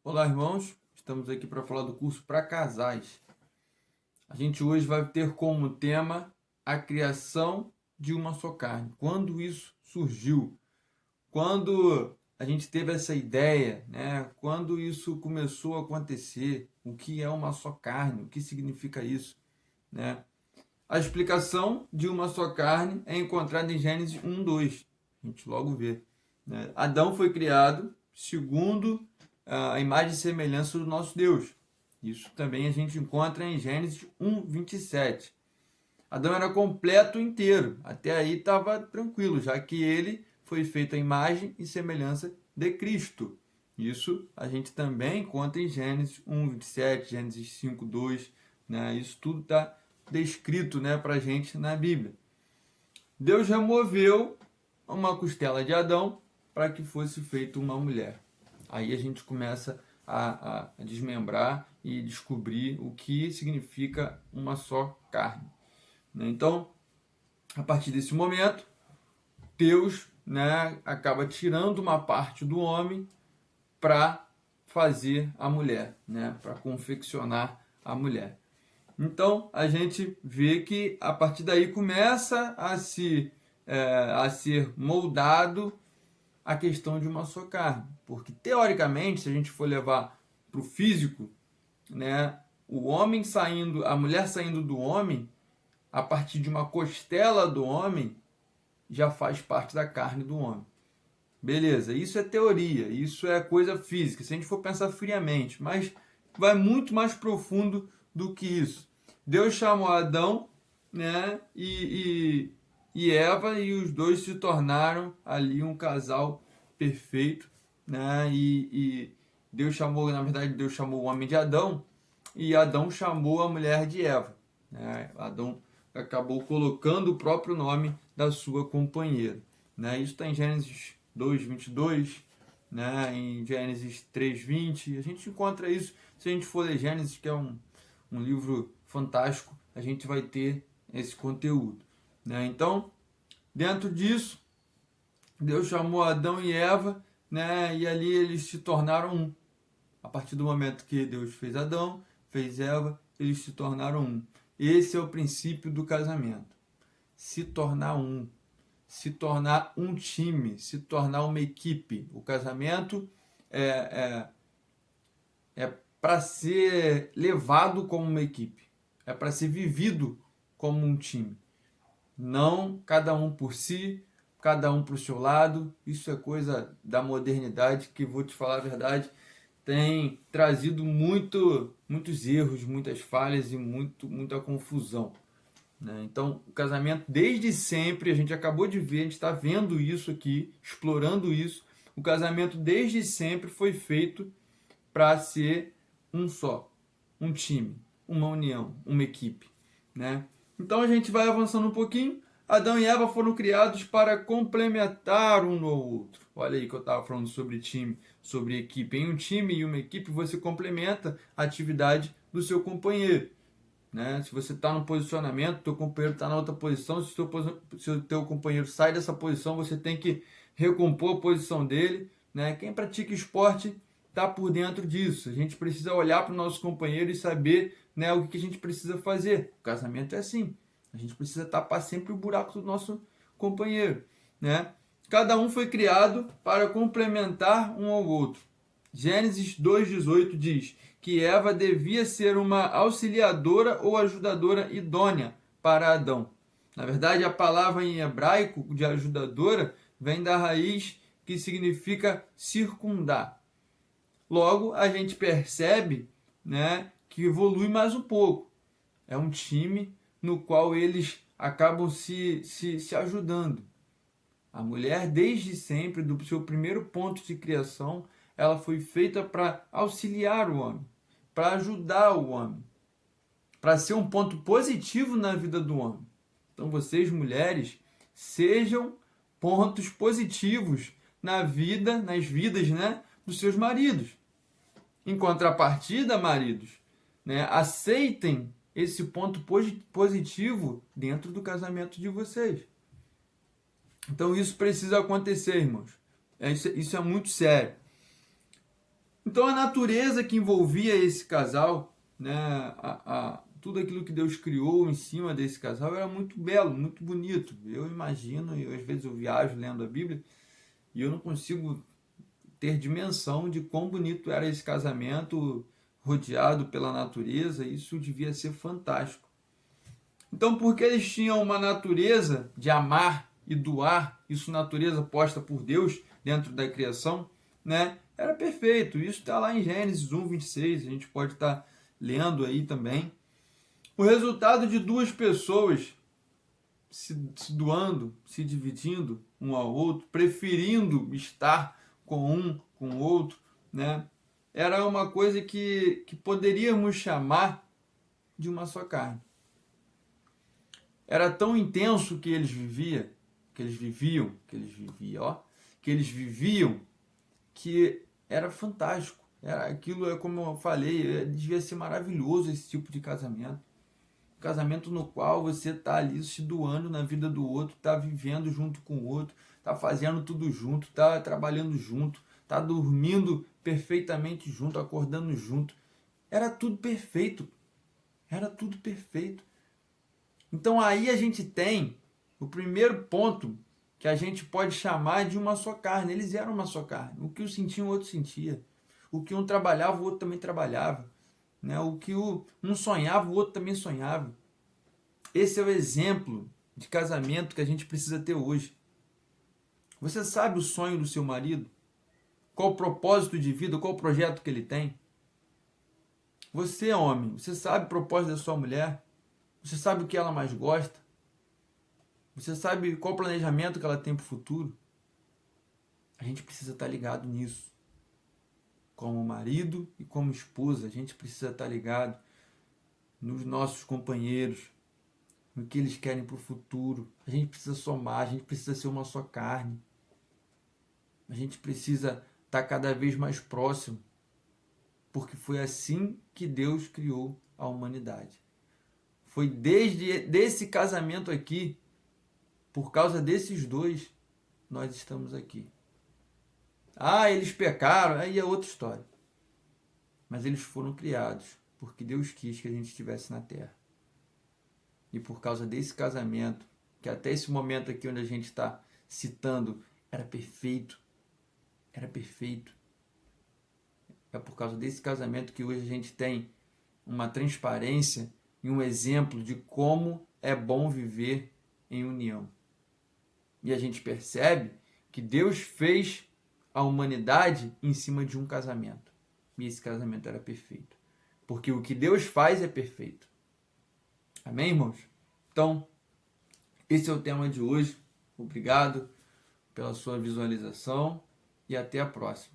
Olá, irmãos. Estamos aqui para falar do curso para casais. A gente hoje vai ter como tema a criação de uma só carne. Quando isso surgiu? Quando a gente teve essa ideia, né? Quando isso começou a acontecer? O que é uma só carne? O que significa isso, né? A explicação de uma só carne é encontrada em Gênesis 1:2. A gente logo vê, né? Adão foi criado segundo a imagem e semelhança do nosso Deus. Isso também a gente encontra em Gênesis 1:27. Adão era completo inteiro. Até aí estava tranquilo, já que ele foi feito a imagem e semelhança de Cristo. Isso a gente também encontra em Gênesis 1:27, Gênesis 5:2, né? Isso tudo está descrito, né, para a gente na Bíblia. Deus removeu uma costela de Adão para que fosse feita uma mulher. Aí a gente começa a desmembrar e descobrir o que significa uma só carne. Então, a partir desse momento, Deus, né, acaba tirando uma parte do homem para fazer a mulher, né, para confeccionar a mulher. Então a gente vê que a partir daí começa a ser moldado a questão de uma só carne, porque teoricamente, se a gente for levar para o físico, né, o homem saindo, a mulher saindo do homem, a partir de uma costela do homem, já faz parte da carne do homem. Beleza, isso é teoria, isso é coisa física, se a gente for pensar friamente, mas vai muito mais profundo do que isso. Deus chamou Adão, né, e Eva, e os dois se tornaram ali um casal perfeito, né, e Deus chamou, na verdade, Deus chamou o homem de Adão, e Adão chamou a mulher de Eva, né. Adão acabou colocando o próprio nome da sua companheira, né. Isso está em Gênesis 2:22, né, em Gênesis 3:20. A gente encontra isso, se a gente for ler Gênesis, que é um livro fantástico, a gente vai ter esse conteúdo, né? Então, dentro disso, Deus chamou Adão e Eva, né, e ali eles se tornaram um. A partir do momento que Deus fez Adão, fez Eva, eles se tornaram um. Esse é o princípio do casamento. Se tornar um. Se tornar um time, se tornar uma equipe. O casamento é, é para ser levado como uma equipe. É para ser vivido como um time. Não cada um por si, cada um para o seu lado. Isso é coisa da modernidade que, vou te falar a verdade, tem trazido muitos erros, muitas falhas e muita confusão, né? Então, o casamento, desde sempre, a gente acabou de ver, a gente está vendo isso aqui, explorando isso. O casamento, desde sempre, foi feito para ser um só, um time, uma união, uma equipe, né? Então, a gente vai avançando um pouquinho. Adão e Eva foram criados para complementar um no outro. Olha aí que eu estava falando sobre time, sobre equipe. Em um time e uma equipe, você complementa a atividade do seu companheiro, né? Se você está no posicionamento, teu companheiro está na outra posição, se o teu companheiro sai dessa posição, você tem que recompor a posição dele, né? Quem pratica esporte está por dentro disso. A gente precisa olhar para o nosso companheiro e saber, né, o que a gente precisa fazer. O casamento é assim. A gente precisa tapar sempre o buraco do nosso companheiro, né? Cada um foi criado para complementar um ao outro. Gênesis 2:18 diz que Eva devia ser uma auxiliadora ou ajudadora idônea para Adão. Na verdade, a palavra em hebraico de ajudadora vem da raiz que significa circundar. Logo, a gente percebe, né, que evolui mais um pouco. É um time no qual eles acabam se ajudando. A mulher, desde sempre, do seu primeiro ponto de criação, ela foi feita para auxiliar o homem, para ajudar o homem, para ser um ponto positivo na vida do homem. Então, vocês, mulheres, sejam pontos positivos na vida, nas vidas, né, dos seus maridos. Em contrapartida, maridos, né, aceitem esse ponto positivo dentro do casamento de vocês. Então isso precisa acontecer, irmãos. Isso é muito sério. Então a natureza que envolvia esse casal, né, tudo aquilo que Deus criou em cima desse casal era muito belo, muito bonito. Eu imagino, e às vezes eu viajo lendo a Bíblia e eu não consigo ter dimensão de quão bonito era esse casamento rodeado pela natureza. Isso devia ser fantástico. Então, porque eles tinham uma natureza de amar e doar, isso natureza posta por Deus dentro da criação, né? Era perfeito. Isso está lá em Gênesis 1:26, a gente pode estar lendo aí também. O resultado de duas pessoas se doando, se dividindo um ao outro, preferindo estar com um, com o outro, né? Era uma coisa que poderíamos chamar de uma só carne. Era tão intenso que eles viviam, que era fantástico. Era aquilo, é como eu falei, devia ser maravilhoso esse tipo de casamento. Um casamento no qual você está ali se doando na vida do outro, está vivendo junto com o outro, está fazendo tudo junto, está trabalhando junto, está dormindo perfeitamente junto, acordando junto. Era tudo perfeito. Era tudo perfeito. Então aí a gente tem o primeiro ponto que a gente pode chamar de uma só carne. Eles eram uma só carne. O que um sentia, o outro sentia. O que um trabalhava, o outro também trabalhava. Né? O que um sonhava, o outro também sonhava. Esse é o exemplo de casamento que a gente precisa ter hoje. Você sabe o sonho do seu marido? Qual o propósito de vida? Qual o projeto que ele tem? Você, homem, você sabe o propósito da sua mulher? Você sabe o que ela mais gosta? Você sabe qual o planejamento que ela tem para o futuro? A gente precisa estar ligado nisso. Como marido e como esposa, a gente precisa estar ligado nos nossos companheiros, no que eles querem para o futuro. A gente precisa somar, a gente precisa ser uma só carne. A gente precisa estar cada vez mais próximo, porque foi assim que Deus criou a humanidade. Foi desde desse casamento aqui, por causa desses dois, nós estamos aqui. Ah, eles pecaram, aí é outra história. Mas eles foram criados porque Deus quis que a gente estivesse na terra. E por causa desse casamento, que até esse momento aqui onde a gente está citando, era perfeito. Era perfeito. É por causa desse casamento que hoje a gente tem uma transparência e um exemplo de como é bom viver em união. E a gente percebe que Deus fez a humanidade em cima de um casamento. E esse casamento era perfeito. Porque o que Deus faz é perfeito. Amém, irmãos? Então, esse é o tema de hoje. Obrigado pela sua visualização e até a próxima.